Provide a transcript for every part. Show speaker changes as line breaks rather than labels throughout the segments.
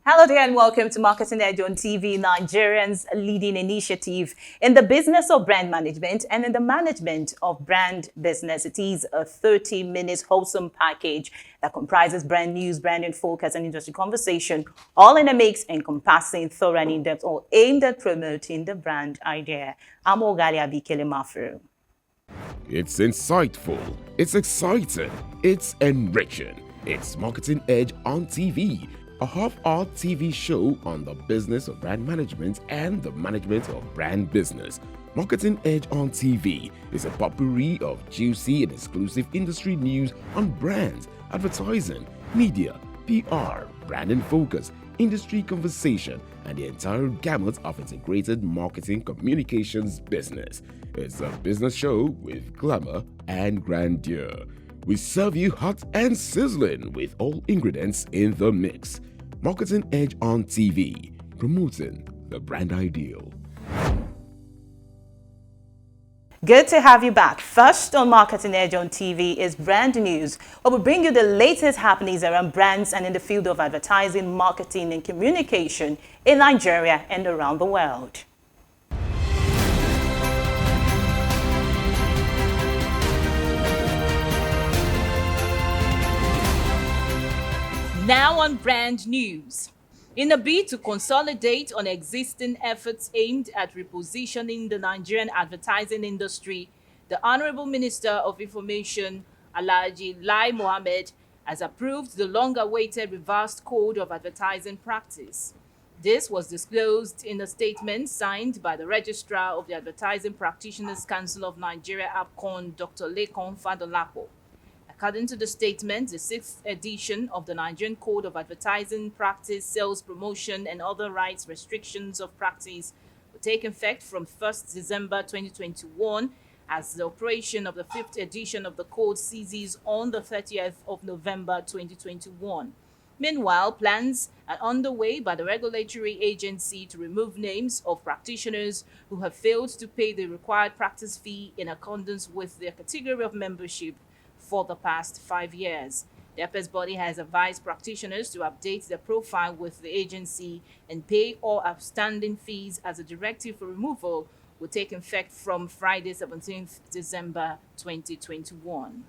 Hello there and welcome to Marketing Edge on TV, Nigerians' leading initiative in the business of brand management and in the management of brand business. It is a 30-minute wholesome package that comprises brand news, branding focus, and industry conversation, all in a mix encompassing thorough and in-depth, all aimed at promoting the brand idea. I'm Ogali Abikele Mafu.
It's insightful, it's exciting, it's enriching. It's Marketing Edge on TV, a half-hour TV show on the business of brand management and the management of brand business. Marketing Edge on TV is a potpourri of juicy and exclusive industry news on brands, advertising, media, PR, branding focus, industry conversation, and the entire gamut of integrated marketing communications business. It's a business show with glamour and grandeur. We serve you hot and sizzling with all ingredients in the mix. Marketing Edge on TV, promoting the brand ideal.
Good to have you back. First on Marketing Edge on TV is brand news, where we bring you the latest happenings around brands and in the field of advertising, marketing, and communication in Nigeria and around the world. Now on brand news. In a bid to consolidate on existing efforts aimed at repositioning the Nigerian advertising industry, the Honorable Minister of Information, Alhaji Lai Mohammed, has approved the long-awaited revised Code of Advertising Practice. This was disclosed in a statement signed by the Registrar of the Advertising Practitioners Council of Nigeria, APCON, Dr. Lekon Fadolapo. According to the statement, the 6th edition of the Nigerian Code of Advertising Practice, Sales Promotion, and Other Rights Restrictions of Practice will take effect from 1st December 2021 as the operation of the 5th edition of the code ceases on the 30th of November 2021. Meanwhile, plans are underway by the regulatory agency to remove names of practitioners who have failed to pay the required practice fee in accordance with their category of membership for the past 5 years. The apex body has advised practitioners to update their profile with the agency and pay all outstanding fees, as a directive for removal will take effect from Friday, 17th December 2021.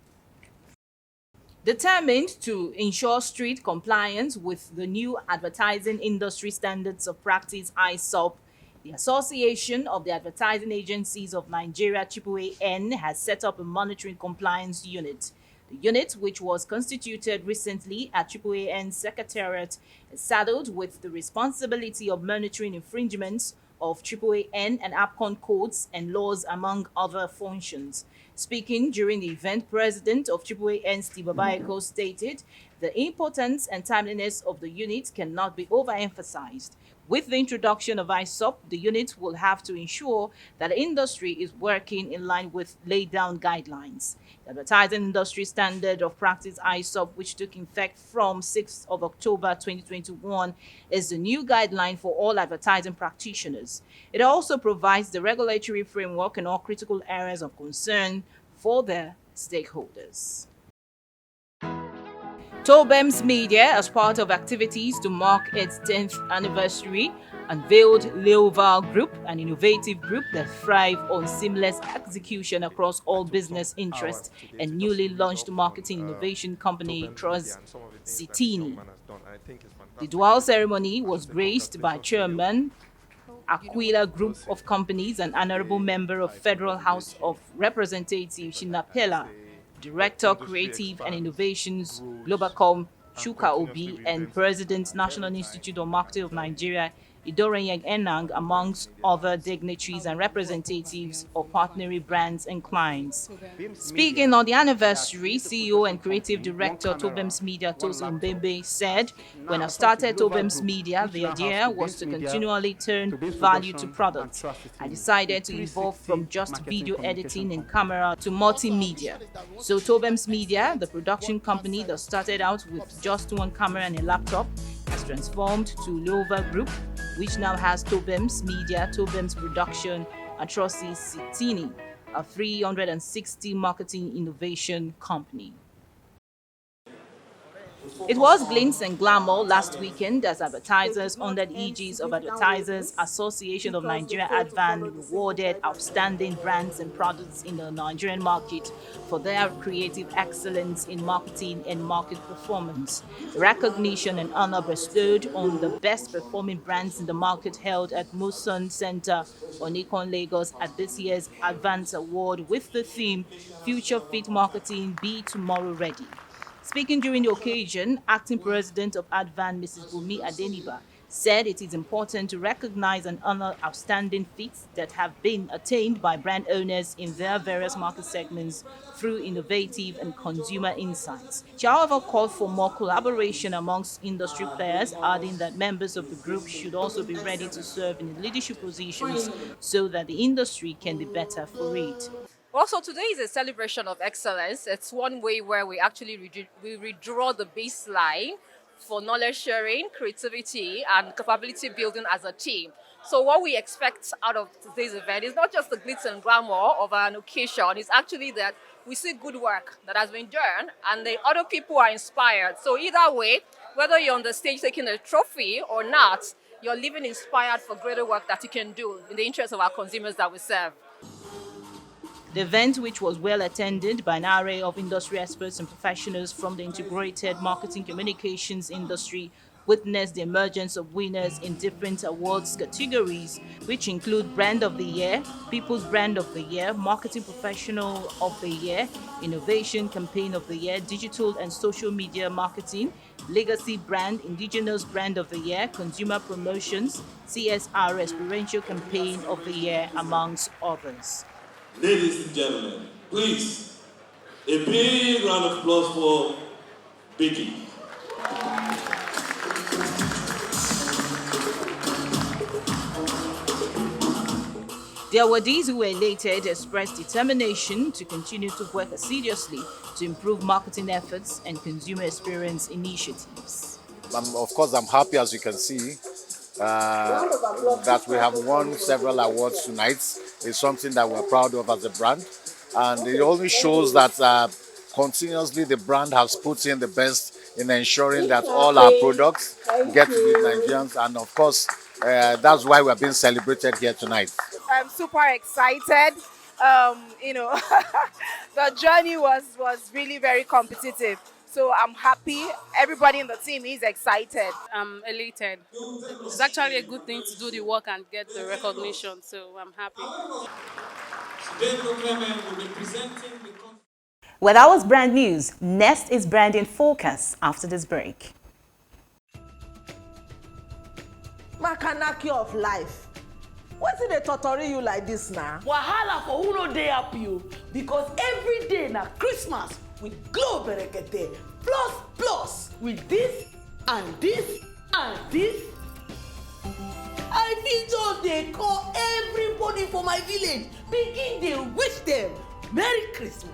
Determined to ensure strict compliance with the new Advertising Industry Standards of Practice (ISOP), the Association of the Advertising Agencies of Nigeria (AAAN) has set up a monitoring compliance unit. The unit, which was constituted recently at AAAN's Secretariat, is saddled with the responsibility of monitoring infringements of AAAN and APCON codes and laws, among other functions. Speaking during the event, President of AAAN, Steve Babayeko, stated, "The importance and timeliness of the unit cannot be overemphasized. With the introduction of ISOP, the unit will have to ensure that the industry is working in line with laid down guidelines." The Advertising Industry Standard of Practice (ISOP), which took effect from 6th of October 2021, is the new guideline for all advertising practitioners. It also provides the regulatory framework in all critical areas of concern for their stakeholders. Tobems Media, as part of activities to mark its 10th anniversary, unveiled Leoval Group, an innovative group that thrives on seamless execution across all business interests, and newly launched marketing innovation company Trust Citini. The dual ceremony was graced by Chairman Aquila Group of Companies and Honorable Member of Federal House of Representatives Shinapela, Director Creative and Innovations Globacom Chuka Obi, and President National Institute of Marketing of Nigeria Idorenyang Enang, amongst other dignitaries and representatives of partnering brands and clients. Speaking on the anniversary, CEO and Creative Director Tobems Media Tosin Mbembe said, "When I started Tobems Media, the idea was to continually turn value to products. I decided to evolve from just video editing and camera to multimedia. So Tobems Media, the production company that started out with just one camera and a laptop, has transformed to Leoval Group, which now has Tobems Media, Tobems Production, and Trust Citini, a 360 marketing innovation company." It was glitz and glamour last weekend as advertisers under the aegis of Advertisers Association of Nigeria Advan rewarded outstanding brands and products in the Nigerian market for their creative excellence in marketing and market performance. The recognition and honor bestowed on the best performing brands in the market held at Muson Center on Nikon Lagos at this year's Advance Award with the theme Future Fit Marketing Be Tomorrow Ready. Speaking during the occasion, acting president of Advan, Mrs. Bumi Adeniba, said it is important to recognize and honor outstanding feats that have been attained by brand owners in their various market segments through innovative and consumer insights. She, however, called for more collaboration amongst industry players, adding that members of the group should also be ready to serve in leadership positions so that the industry can be better for it.
Also, today is a celebration of excellence. It's one way where we actually we redraw the baseline for knowledge sharing, creativity, and capability building as a team. So what we expect out of today's event is not just the glitz and glamour of an occasion, it's actually that we see good work that has been done and the other people are inspired. So either way, whether you're on the stage taking a trophy or not, you're living inspired for greater work that you can do in the interest of our consumers that we serve.
The event, which was well attended by an array of industry experts and professionals from the integrated marketing communications industry, witnessed the emergence of winners in different awards categories, which include Brand of the Year, People's Brand of the Year, Marketing Professional of the Year, Innovation Campaign of the Year, Digital and Social Media Marketing, Legacy Brand, Indigenous Brand of the Year, Consumer Promotions, CSR Experiential Campaign of the Year, amongst others.
Ladies and gentlemen, please, a big round of applause for Vicky.
The awardees who were elated expressed determination to continue to work assiduously to improve marketing efforts and consumer experience initiatives.
Of course, I'm happy, as you can see, that we have won several awards tonight. It's something that we're proud of as a brand. And it only shows that continuously the brand has put in the best in ensuring that all our products get to the Nigerians. And of course, that's why we're being celebrated here tonight.
I'm super excited. The journey was really very competitive. So I'm happy. Everybody in the team is excited.
I'm elated. It's actually a good thing to do the work and get the recognition. So I'm happy.
Well, that was brand news. Next is branding focus after this break.
Makanaki of life. What's in the totori you like this now?
Wahala for who no dey happy o, because every day na Christmas with glow berekete plus with this and this and this. I fit just dey call everybody for my village begin dey wish them Merry Christmas.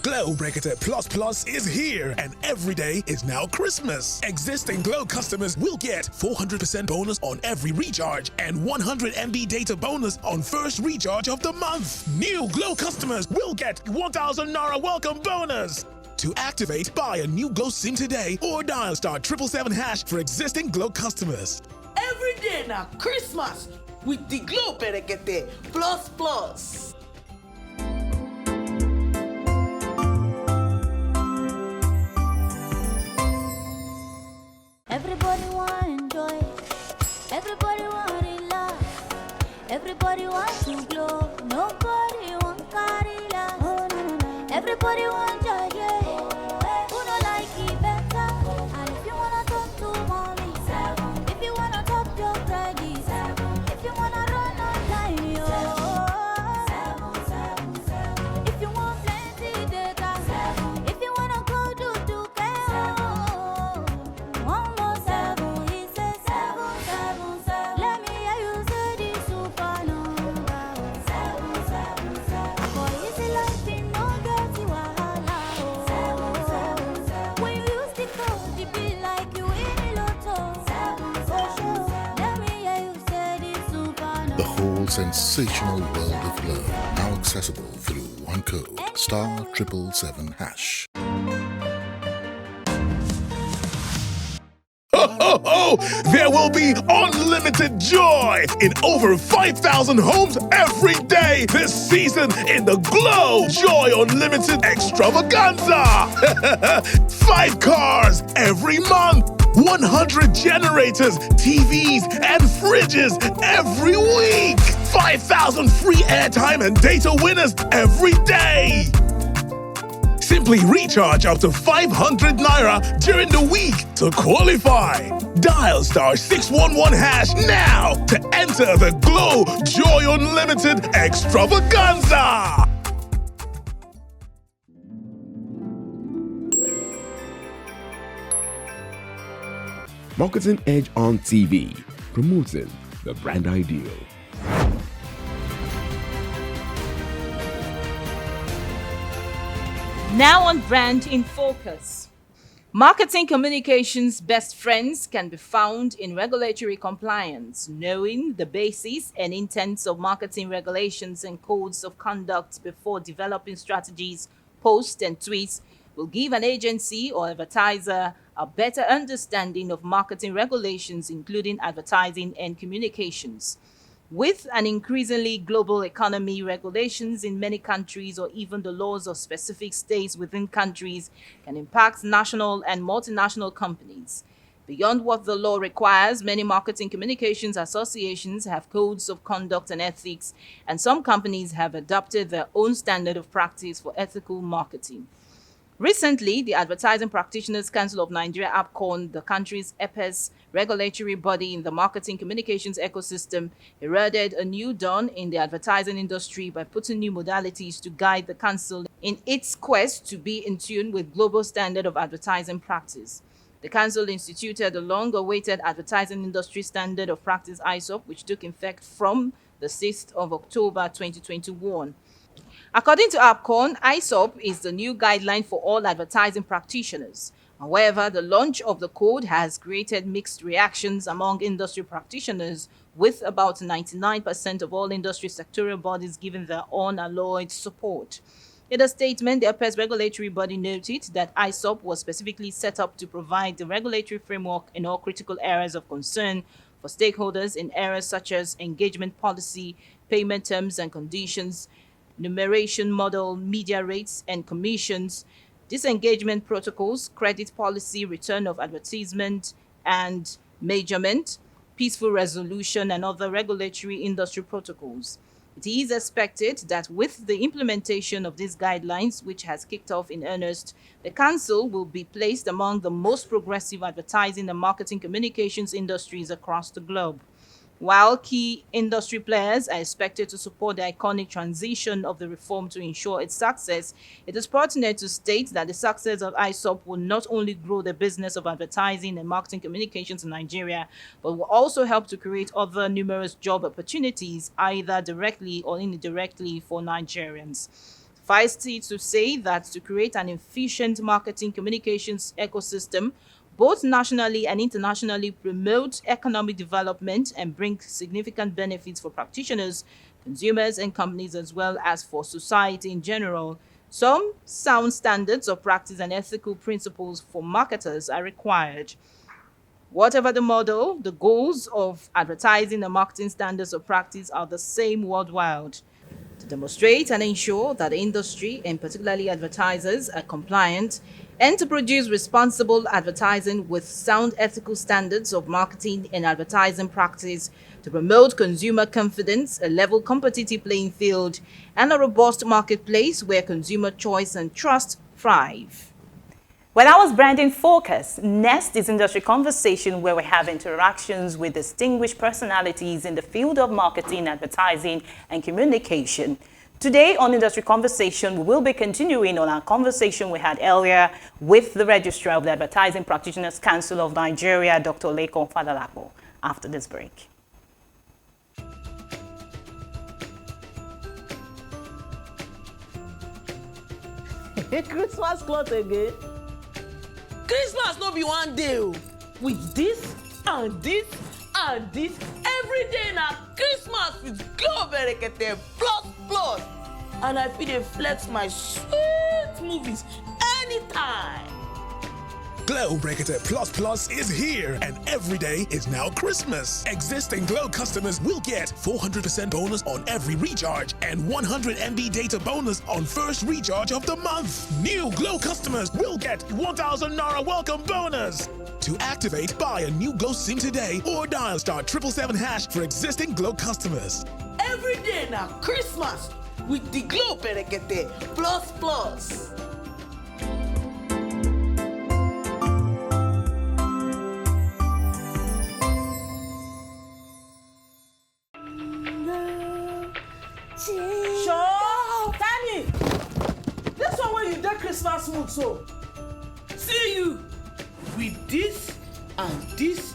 Glow Breakator Plus Plus is here, and every day is now Christmas. Existing Glow customers will get 400% bonus on every recharge and 100 MB data bonus on first recharge of the month. New Glow customers will get 1,000 Naira welcome bonus. To activate, buy a new Glow SIM today or dial *777# for existing Glow customers.
Every day na Christmas with the Glow Berekete Plus.
Everybody want enjoy, everybody want relax, everybody want to glow, nobody want carry last. Oh, no. Everybody want joy, yeah. Who don't like it better? And if you wanna talk to mommy, if you wanna talk your credit, if you wanna run on time, yo. If you want plenty data, if you wanna go do one more 7, he says 777. Let me hear you say this supernova. 777. For easy life, it no get you wahala. 777. When you use the code, it be like you in a lotto. 777. Let me hear you say this supernova.
The whole sensational world of glow, now accessible through one code, *777#.
Glow, there will be unlimited joy in over 5,000 homes every day this season in the Glow Joy Unlimited Extravaganza. 5 cars every month. 100 generators, TVs, and fridges every week. 5,000 free airtime and data winners every day. Simply recharge up to 500 naira during the week to qualify. Dial *611# now to enter the Glow Joy Unlimited Extravaganza.
Marketing Edge on TV, promoting the brand ideal.
Now on Brand in Focus. Marketing communications best friends can be found in regulatory compliance. Knowing the basis and intents of marketing regulations and codes of conduct before developing strategies, posts, and tweets will give an agency or advertiser a better understanding of marketing regulations, including advertising and communications. With an increasingly global economy, regulations in many countries or even the laws of specific states within countries can impact national and multinational companies. Beyond what the law requires, many marketing communications associations have codes of conduct and ethics, and some companies have adopted their own standard of practice for ethical marketing. Recently, the Advertising Practitioners Council of Nigeria, APCON, the country's apex regulatory body in the marketing communications ecosystem, heralded a new dawn in the advertising industry by putting new modalities to guide the council in its quest to be in tune with global standard of advertising practice. The council instituted the long-awaited Advertising Industry Standard of Practice (ISOP), which took effect from the 6th of October 2021. According to APCON, ISOP is the new guideline for all advertising practitioners. However, the launch of the code has created mixed reactions among industry practitioners, with about 99% of all industry sectorial bodies giving their unalloyed support. In a statement, the apex regulatory body noted that ISOP was specifically set up to provide the regulatory framework in all critical areas of concern for stakeholders in areas such as engagement policy, payment terms and conditions, numeration model, media rates and commissions, disengagement protocols, credit policy, return of advertisement and measurement, peaceful resolution, and other regulatory industry protocols. It is expected that with the implementation of these guidelines, which has kicked off in earnest, the Council will be placed among the most progressive advertising and marketing communications industries across the globe. While key industry players are expected to support the iconic transition of the reform to ensure its success, it is pertinent to state that the success of ISOP will not only grow the business of advertising and marketing communications in Nigeria, but will also help to create other numerous job opportunities, either directly or indirectly, for Nigerians. Suffice it to say that to create an efficient marketing communications ecosystem, both nationally and internationally, promote economic development and bring significant benefits for practitioners, consumers, and companies, as well as for society in general, some sound standards of practice and ethical principles for marketers are required. Whatever the model, the goals of advertising and marketing standards of practice are the same worldwide: to demonstrate and ensure that the industry, and particularly advertisers, are compliant, and to produce responsible advertising with sound ethical standards of marketing and advertising practice, to promote consumer confidence, a level competitive playing field, and a robust marketplace where consumer choice and trust thrive.
Well, that was Branding Focus. Next is Industry Conversation, where we have interactions with distinguished personalities in the field of marketing, advertising, and communication. Today on Industry Conversation, we will be continuing on our conversation we had earlier with the Registrar of the Advertising Practitioners Council of Nigeria, Dr. Lekon Fadalapo, after this break.
Christmas cloth again.
Christmas no be one day o. With this and this and this, every day na Christmas with Glow Berekete plus. And I fit dey flex my sweet movies anytime.
Glow Breakator Plus Plus is here, and every day is now Christmas. Existing Glow customers will get 400% bonus on every recharge and 100 MB data bonus on first recharge of the month. New Glow customers will get 1,000 Naira welcome bonus. To activate, buy a new Glow SIM today or dial *777# for existing Glow customers.
Every day now Christmas with the Glow Berekete Plus Plus.
Sure, Danny. This one where you get Christmas mood so.
See you with this and this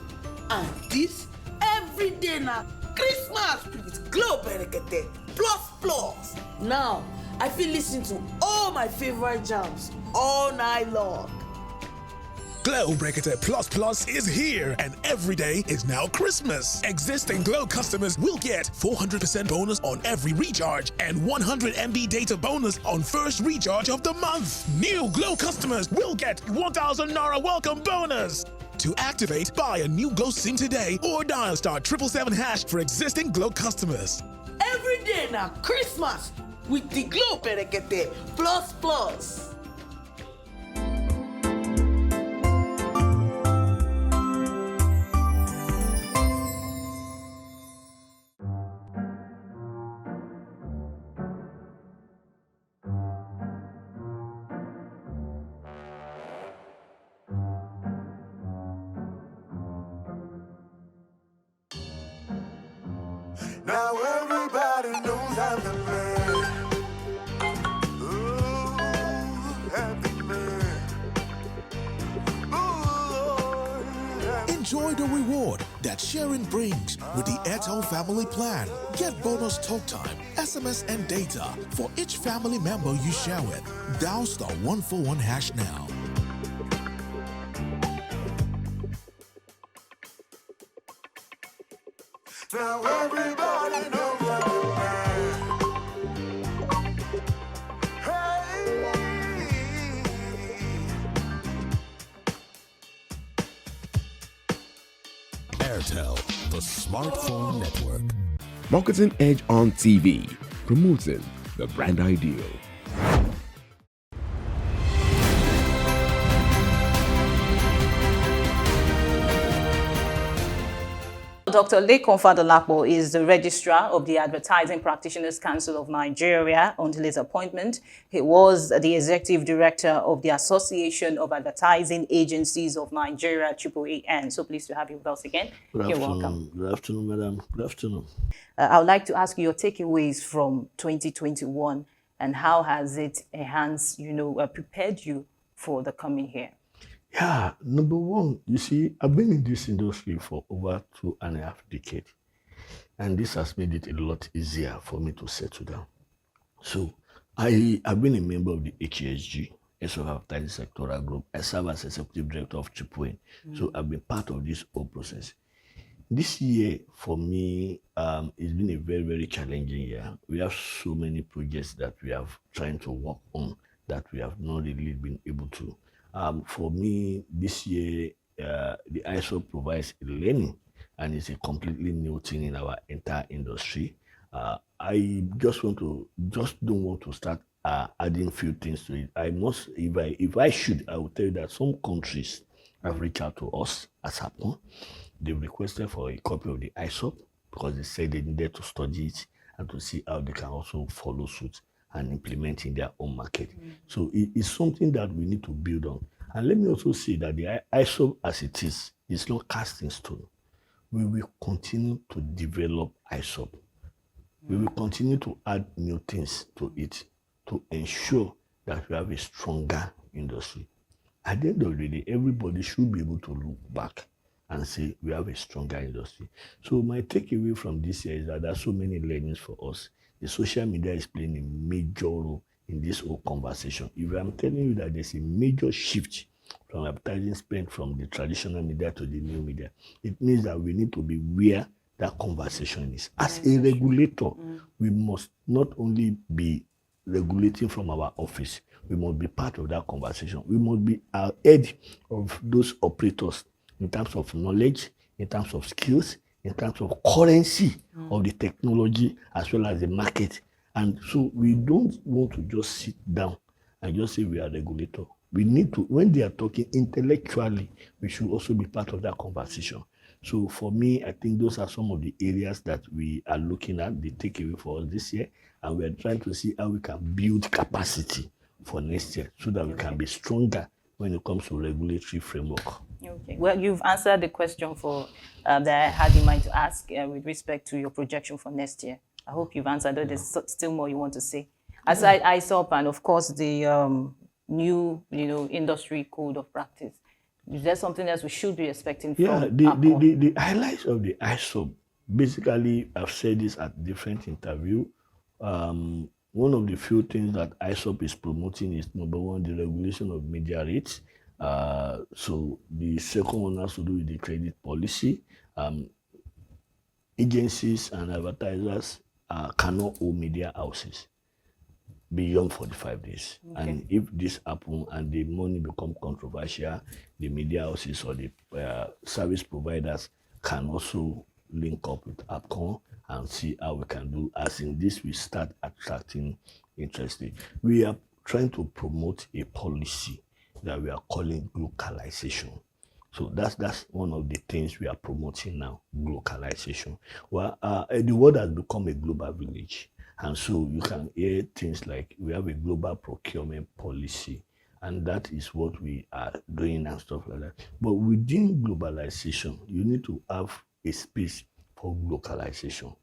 and this every day now Christmas with Glow Berekete Plus Plus. Now I feel listen to all my favorite jams all night long.
Glow Breakator Plus Plus is here, and every day is now Christmas. Existing Glow customers will get 400% bonus on every recharge and 100 MB data bonus on first recharge of the month. New Glow customers will get 1,000 Naira welcome bonus. To activate, buy a new Glow SIM today or dial *777# for existing Glow customers.
Every day now Christmas with the Glow Berekete Plus Plus.
Now everybody knows I'm the man. Ooh, happy man. Ooh, Lord, happy
Enjoy the reward that sharing brings with the Airtel Family Plan. Get bonus talk time, SMS, and data for each family member you share with. Dial *141# now.
Now everybody knows I'm the man. Hey.
Airtel, the smartphone network.
Marketing Edge on TV, promoting the brand ideal.
Dr. Lekon Fadolapo is the registrar of the Advertising Practitioners Council of Nigeria. Until his appointment, he was the executive director of the Association of Advertising Agencies of Nigeria, AAAN. So pleased to have you with us again. You're welcome.
Good afternoon, madam. Good afternoon.
I would like to ask you your takeaways from 2021 and how has it enhanced, prepared you for the coming year?
Yeah, number one, you see, I've been in this industry for over 2.5 decades, and this has made it a lot easier for me to settle down. So I've been a member of the HESG, Health Advertising Sectoral Group. I serve as executive director of AAAN. So I've been part of this whole process. This year, for me, it's been a very, very challenging year. We have so many projects that we have trying to work on that we have not really been able to. For me, this year, the ISO provides learning, and it's a completely new thing in our entire industry. I don't want to start adding few things to it. If I should, I will tell you that some countries have reached out to us as happened. They've requested for a copy of the ISO because they said they needed to study it and to see how they can also follow suit and implement in their own market. So it's something that we need to build on. And let me also say that the ISO as it is not cast in stone. We will continue to develop ISO. We will continue to add new things to it to ensure that we have a stronger industry. At the end of the day, everybody should be able to look back and say we have a stronger industry. So my takeaway from this year is that there are so many learnings for us. The social media is playing a major role in this whole conversation. If I'm telling you that there's a major shift from advertising spend from the traditional media to the new media, it means that we need to be where that conversation is. As a regulator, we must not only be regulating from our office. We must be part of that conversation. We must be ahead of those operators in terms of knowledge, in terms of skills, in terms of currency of the technology as well as the market. And so we don't want to just sit down and just say we are regulator. We need to, when they are talking intellectually, we should also be part of that conversation. So for me, I think those are some of the areas that we are looking at, the takeaway for us this year, and we are trying to see how we can build capacity for next year so that we can be stronger when it comes to regulatory framework.
Okay. Well, you've answered the question for that I had in mind to ask with respect to your projection for next year. I hope you've answered. There's still more you want to say. Aside ISOP and of course the new, industry code of practice, is there something else we should be expecting from
the highlights of the ISOP, basically, I've said this at different interviews. One of the few things that ISOP is promoting is, number one, the regulation of media rates. So the second one has to do with the credit policy. Agencies and advertisers cannot owe media houses beyond 45 days. Okay. And if this happens and the money become controversial, the media houses or the service providers can also link up with APCON and see how we can do. As in this, we start attracting interest. We are trying to promote a policy that we are calling localization. So that's one of the things we are promoting now, localization. Well, the world has become a global village. And so you can hear things like we have a global procurement policy, and that is what we are doing and stuff like that. But within globalization, you need to have a space for localization.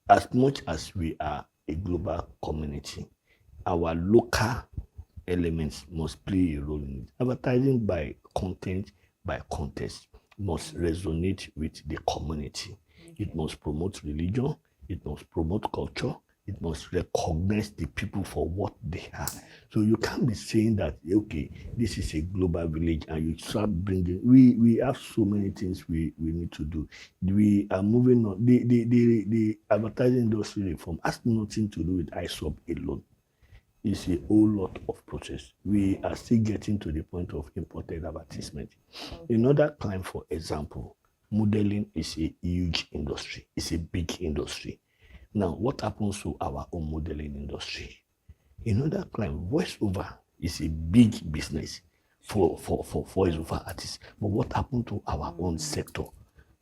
As much as we are a global community, our local elements must play a role in it. Advertising by content, by context, must resonate with the community. Okay. It must promote religion, it must promote culture, it must recognize the people for what they are. So you can't be saying that, okay, this is a global village and you start bringing, we have so many things we need to do. We are moving on. The advertising industry reform has nothing to do with ISOP alone. It's a whole lot of process. We are still getting to the point of imported advertisement. Okay. Another client, for example, modeling is a huge industry. It's a big industry. Now, what happens to our own modeling industry? Another client, voiceover is a big business for voiceover artists. But what happened to our own sector?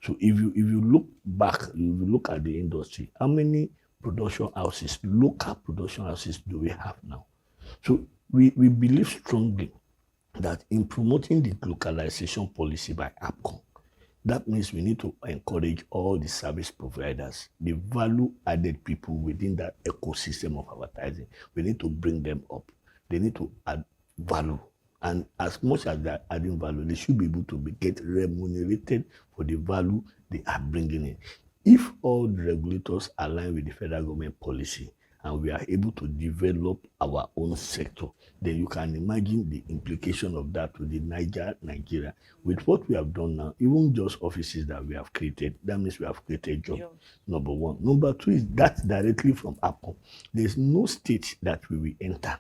So if you look back, if you look at the industry, how many production houses, local production houses do we have now? So we believe strongly that in promoting the localization policy by APCON, that means we need to encourage all the service providers, the value-added people within that ecosystem of advertising. We need to bring them up. They need to add value. And as much as they're adding value, they should be able to get remunerated for the value they are bringing in. If all the regulators align with the federal government policy and we are able to develop our own sector, then you can imagine the implication of that to the Nigeria. With what we have done now, even just offices that we have created, that means we have created jobs, number one. Number two is that directly from APCON. There's no state that we will enter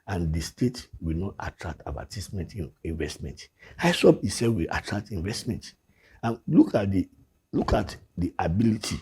and the state will not attract advertisement investment. ISOP itself will attract investment. And look at the ability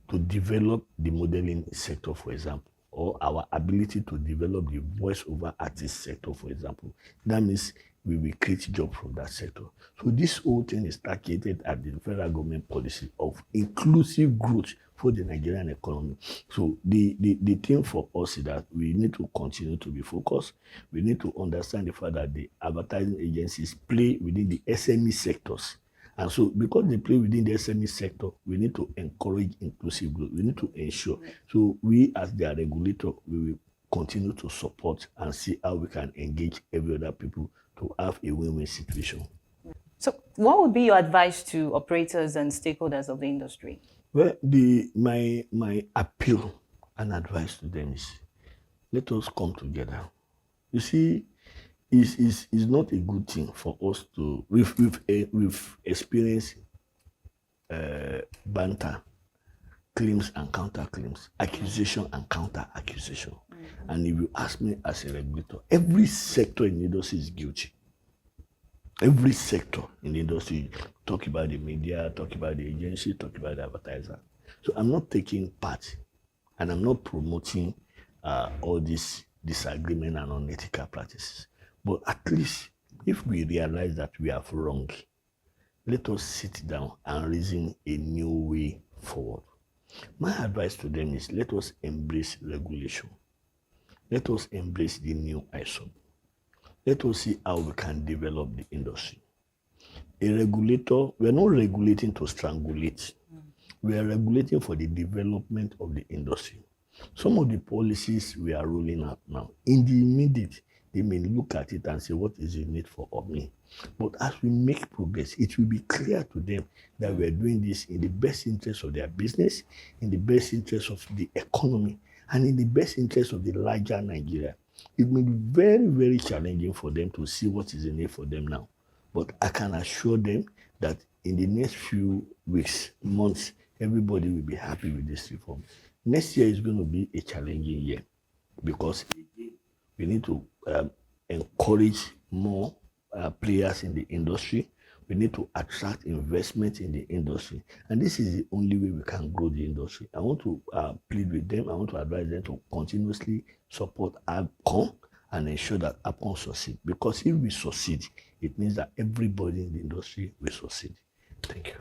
to develop the modeling sector, for example, or our ability to develop the voice-over artist sector, for example. That means we will create jobs from that sector. So this whole thing is targeted at the federal government policy of inclusive growth for the Nigerian economy. So the thing for us is that we need to continue to be focused. We need to understand the fact that the advertising agencies play within the SME sectors. And so because they play within the SME sector, we need to encourage inclusive growth. We need to ensure. So we as their regulator, we will continue to support and see how we can engage every other people to have a win-win situation.
So what would be your advice to operators and stakeholders of the industry?
Well, my appeal and advice to them is, let us come together. You see, it's not a good thing for us to, we've experienced banter, claims and counter claims, accusation and counter accusation. And if you ask me as a regulator, every sector in the industry is guilty. Every sector in the industry, talk about the media, talk about the agency, talk about the advertiser. So I'm not taking part and I'm not promoting all this disagreement and unethical practices. But at least if we realize that we have wrong, let us sit down and reason a new way forward. My advice to them is let us embrace regulation. Let us embrace the new ISO. Let us see how we can develop the industry. A regulator, we are not regulating to strangulate. We are regulating for the development of the industry. Some of the policies we are rolling out now, in the immediate, they may look at it and say, what is the need for me? But as we make progress, it will be clear to them that we are doing this in the best interest of their business, in the best interest of the economy, and in the best interest of the larger Nigeria. It may be very, very challenging for them to see what is in it for them now. But I can assure them that in the next few weeks, months, everybody will be happy with this reform. Next year is going to be a challenging year because we need to encourage more players in the industry. We need to attract investment in the industry. And this is the only way we can grow the industry. I want to plead with them. I want to advise them to continuously support APCON and ensure that APCON succeed. Because if we succeed, it means that everybody in the industry will succeed. Thank you.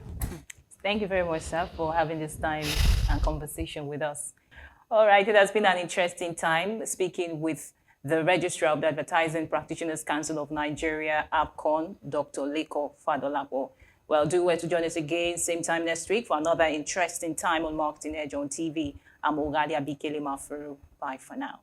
Thank you very much, sir, for having this time and conversation with us. All right, it has been an interesting time speaking with the Registrar of the Advertising Practitioners Council of Nigeria, APCON, Dr. Leko Fadolapo. Well, do well to join us again, same time next week for another interesting time on Marketing Edge on TV. I'm Ogadia Bikele Mafuru. Bye for now.